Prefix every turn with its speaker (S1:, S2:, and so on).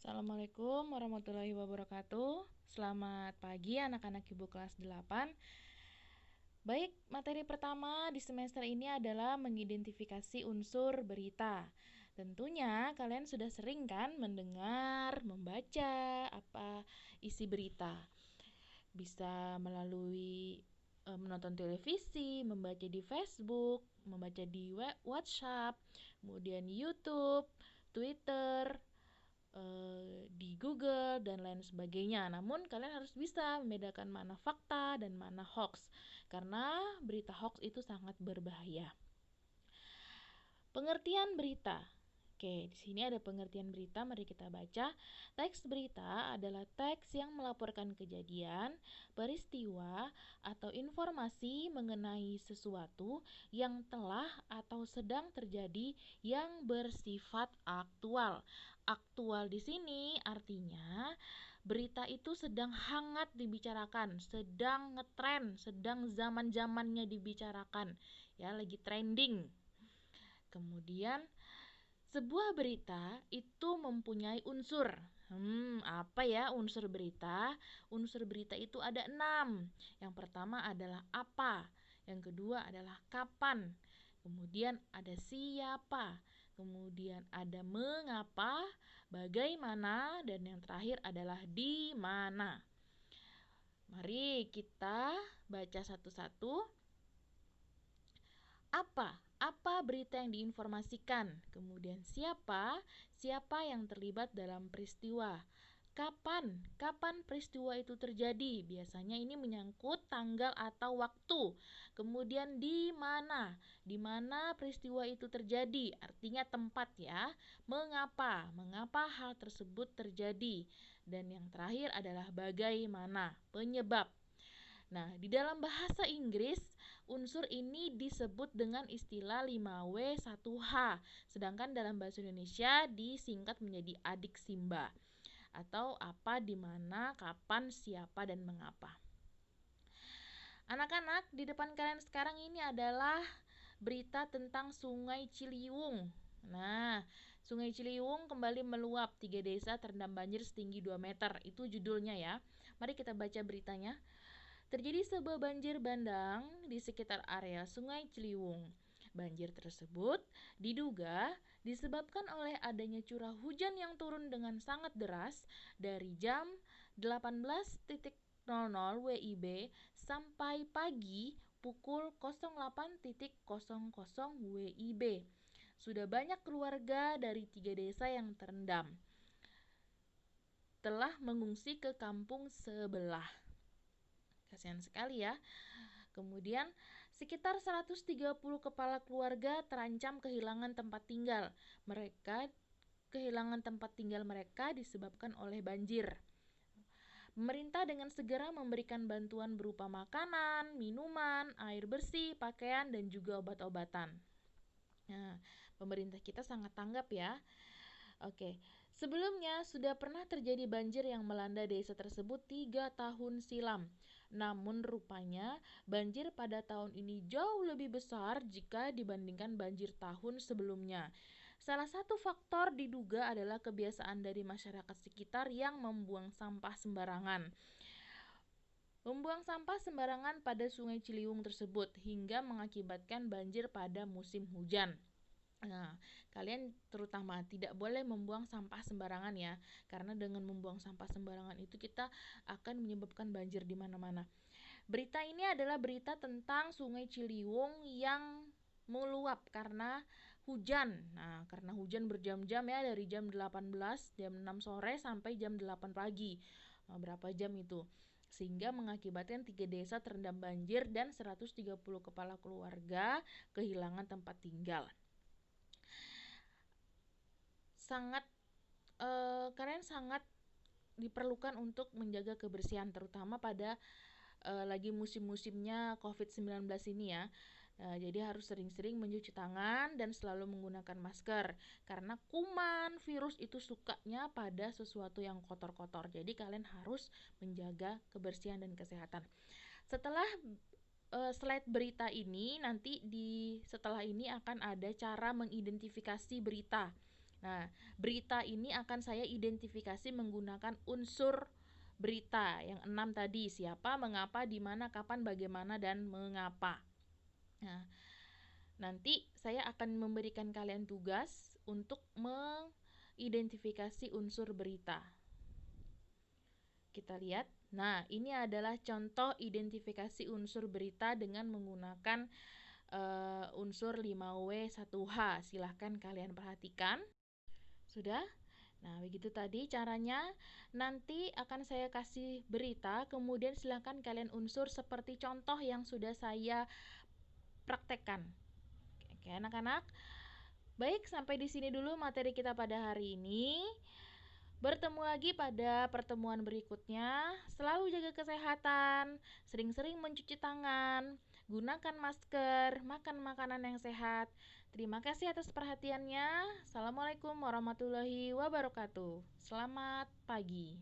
S1: Assalamualaikum warahmatullahi wabarakatuh. Selamat pagi anak-anak Ibu kelas 8. Baik, materi pertama di semester ini adalah mengidentifikasi unsur berita. Tentunya kalian sudah sering kan mendengar, membaca apa isi berita. Bisa melalui menonton televisi, membaca di Facebook, membaca di WhatsApp, kemudian YouTube, Twitter, di Google dan lain sebagainya. Namun kalian harus bisa membedakan mana fakta dan mana hoax, karena berita hoax itu sangat berbahaya. Pengertian berita. Oke, di sini ada pengertian berita, mari kita baca. Teks berita adalah teks yang melaporkan kejadian, peristiwa, atau informasi mengenai sesuatu yang telah atau sedang terjadi yang bersifat aktual. Aktual di sini artinya berita itu sedang hangat dibicarakan, sedang ngetren, sedang zaman-zamannya dibicarakan, ya, lagi trending. Kemudian sebuah berita itu mempunyai unsur. Apa ya unsur berita? Unsur berita itu ada 6. Yang pertama adalah apa, yang kedua adalah kapan, kemudian ada siapa, kemudian ada mengapa, bagaimana, dan yang terakhir adalah di mana. Mari kita baca satu-satu. Apa berita yang diinformasikan? Kemudian siapa yang terlibat dalam peristiwa? Kapan peristiwa itu terjadi? Biasanya ini menyangkut tanggal atau waktu. Kemudian di mana peristiwa itu terjadi? Artinya tempat ya. Mengapa hal tersebut terjadi? Dan yang terakhir adalah bagaimana, penyebab. Nah, di dalam bahasa Inggris, unsur ini disebut dengan istilah 5W1H. Sedangkan dalam bahasa Indonesia disingkat menjadi adik Simba. Atau apa, di mana, kapan, siapa, dan mengapa. Anak-anak, di depan kalian sekarang ini adalah berita tentang Sungai Ciliwung. Nah, Sungai Ciliwung kembali meluap, 3 desa terendam banjir setinggi 2 meter. Itu judulnya ya. Mari kita baca beritanya. Terjadi sebuah banjir bandang di sekitar area Sungai Ciliwung. Banjir tersebut diduga disebabkan oleh adanya curah hujan yang turun dengan sangat deras dari jam 18.00 WIB sampai pagi pukul 08.00 WIB. Sudah banyak keluarga dari 3 desa yang terendam telah mengungsi ke kampung sebelah. Kasihan sekali ya. Kemudian sekitar 130 kepala keluarga terancam kehilangan tempat tinggal. Mereka kehilangan tempat tinggal mereka disebabkan oleh banjir. Pemerintah dengan segera memberikan bantuan berupa makanan, minuman, air bersih, pakaian, dan juga obat-obatan. Nah, pemerintah kita sangat tanggap ya. Oke, sebelumnya sudah pernah terjadi banjir yang melanda desa tersebut 3 tahun silam. Namun rupanya banjir pada tahun ini jauh lebih besar jika dibandingkan banjir tahun sebelumnya. Salah satu faktor diduga adalah kebiasaan dari masyarakat sekitar yang membuang sampah sembarangan. Membuang sampah sembarangan pada Sungai Ciliwung tersebut hingga mengakibatkan banjir pada musim hujan. Nah, kalian terutama tidak boleh membuang sampah sembarangan ya, karena dengan membuang sampah sembarangan itu kita akan menyebabkan banjir di mana-mana. Berita ini adalah berita tentang Sungai Ciliwung yang meluap karena hujan. Nah, karena hujan berjam-jam ya, dari jam 18, jam 6 sore sampai jam 8 pagi. Berapa jam itu? Sehingga mengakibatkan 3 desa terendam banjir dan 130 kepala keluarga kehilangan tempat tinggal. Kalian sangat diperlukan untuk menjaga kebersihan, terutama pada lagi musim-musimnya COVID-19 ini ya. Jadi harus sering-sering mencuci tangan dan selalu menggunakan masker, karena kuman, virus itu sukanya pada sesuatu yang kotor-kotor. Jadi kalian harus menjaga kebersihan dan kesehatan. Setelah slide berita ini, nanti setelah ini akan ada cara mengidentifikasi berita. Nah, berita ini akan saya identifikasi menggunakan unsur berita yang 6 tadi, siapa, mengapa, di mana, kapan, bagaimana, dan mengapa. Nah, nanti saya akan memberikan kalian tugas untuk mengidentifikasi unsur berita. Kita lihat. Nah, ini adalah contoh identifikasi unsur berita dengan menggunakan unsur 5W1H. Silahkan kalian perhatikan. Sudah? Nah, begitu tadi caranya. Nanti akan saya kasih berita, kemudian silahkan kalian unsur seperti contoh yang sudah saya praktekkan. Oke, anak-anak. Baik, sampai di sini dulu materi kita pada hari ini. Bertemu lagi pada pertemuan berikutnya. Selalu jaga kesehatan, sering-sering mencuci tangan, gunakan masker, makan makanan yang sehat. Terima kasih atas perhatiannya. Assalamualaikum warahmatullahi wabarakatuh. Selamat pagi.